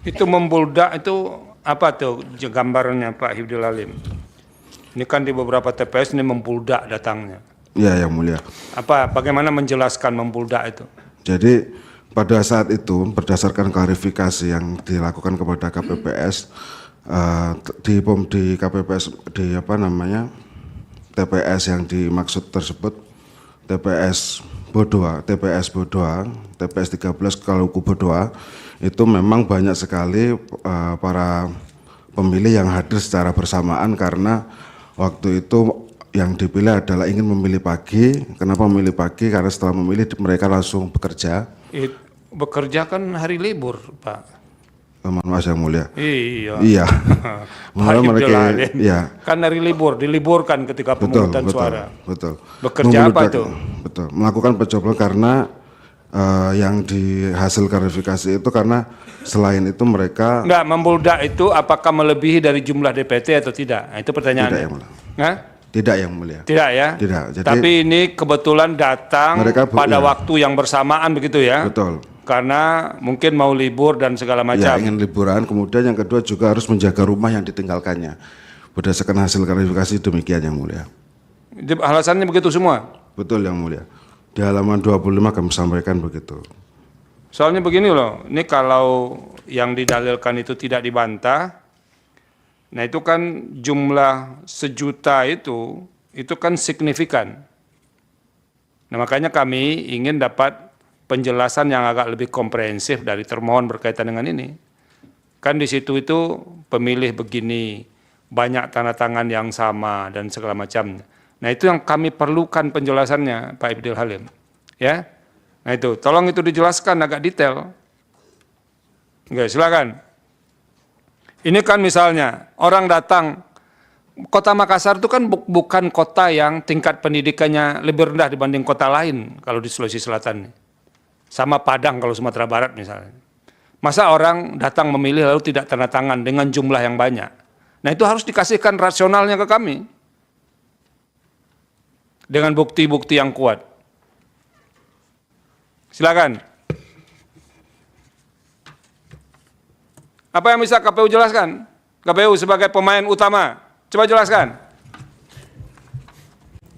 Itu membuldak itu apa tuh gambarannya Pak Hifdil Alim? Ini kan di beberapa TPS ini membuldak datangnya. Ya, Yang Mulia. Bagaimana menjelaskan membuldak itu? Jadi pada saat itu berdasarkan klarifikasi yang dilakukan kepada KPPS di KPPS di TPS yang dimaksud tersebut TPS Bodoa, TPS 13 Kaluku Bodoa, itu memang banyak sekali para pemilih yang hadir secara bersamaan karena waktu itu yang dipilih adalah ingin memilih pagi. Kenapa memilih pagi? Karena setelah memilih mereka langsung bekerja. Bekerja kan hari libur, Pak. Mohon maaf Yang Mulia. Iya. Iya. Pak mereka ya. Kan hari libur, diliburkan ketika pemungutan suara. Betul. Bekerja apa itu? Betul. Melakukan pencoblosan karena yang di hasil klarifikasi itu karena selain itu mereka enggak membuldak itu apakah melebihi dari jumlah DPT atau tidak? Nah, itu pertanyaannya. Tidak, Yang Mulia. Hah? Tidak, Yang Mulia. Tidak ya? Tidak. Jadi, tapi ini kebetulan datang pada ya. waktu yang bersamaan begitu ya? Betul. Karena mungkin mau libur dan segala macam. Ya, ingin liburan. Kemudian yang kedua juga harus menjaga rumah yang ditinggalkannya. Berdasarkan hasil klarifikasi demikian, Yang Mulia. Alasannya begitu semua? Betul, Yang Mulia. Di halaman 25 kami sampaikan begitu. Soalnya begini loh, ini kalau yang didalilkan itu tidak dibantah, nah itu kan jumlah 1 juta itu kan signifikan. Nah makanya kami ingin dapat penjelasan yang agak lebih komprehensif dari termohon berkaitan dengan ini. Kan di situ itu pemilih begini, banyak tanda tangan yang sama dan segala macam. Nah itu yang kami perlukan penjelasannya Pak Hifdil Halim. Ya, nah itu tolong itu dijelaskan agak detail. Oke, silakan. Ini kan misalnya orang datang, Kota Makassar itu kan bukan kota yang tingkat pendidikannya lebih rendah dibanding kota lain kalau di Sulawesi Selatan. Sama Padang kalau Sumatera Barat misalnya. Masa orang datang memilih lalu tidak tanda tangan dengan jumlah yang banyak. Nah itu harus dikasihkan rasionalnya ke kami. Dengan bukti-bukti yang kuat. Silakan. Apa yang bisa KPU jelaskan? KPU sebagai pemain utama, coba jelaskan.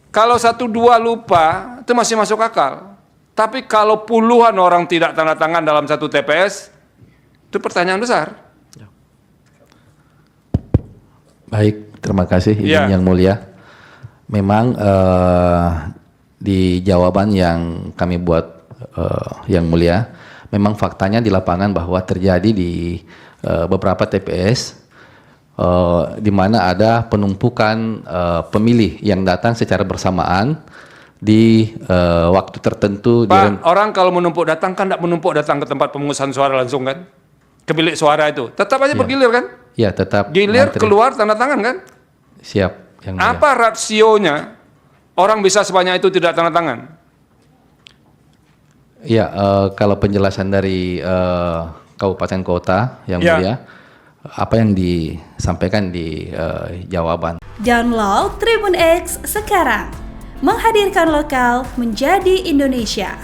Kalau 1-2 lupa, itu masih masuk akal. Tapi kalau puluhan orang tidak tanda tangan dalam satu TPS, itu pertanyaan besar. Baik, terima kasih izin Yang Mulia. Memang di jawaban yang kami buat Yang Mulia, memang faktanya di lapangan bahwa terjadi di beberapa TPS di mana ada penumpukan pemilih yang datang secara bersamaan di waktu tertentu. Pak, orang kalau menumpuk datang kan tidak menumpuk datang ke tempat pemungutan suara langsung kan? Ke bilik suara itu. Tetap aja bergilir kan? Ya, tetap. Gilir, keluar, tanda tangan kan? Siap. Yang Mulia. Apa rasionya orang bisa sebanyak itu tidak tanda tangan? Ya, kalau penjelasan dari kabupaten kota Yang Mulia, apa yang disampaikan di jawaban. Download Tribun X sekarang, menghadirkan lokal menjadi Indonesia.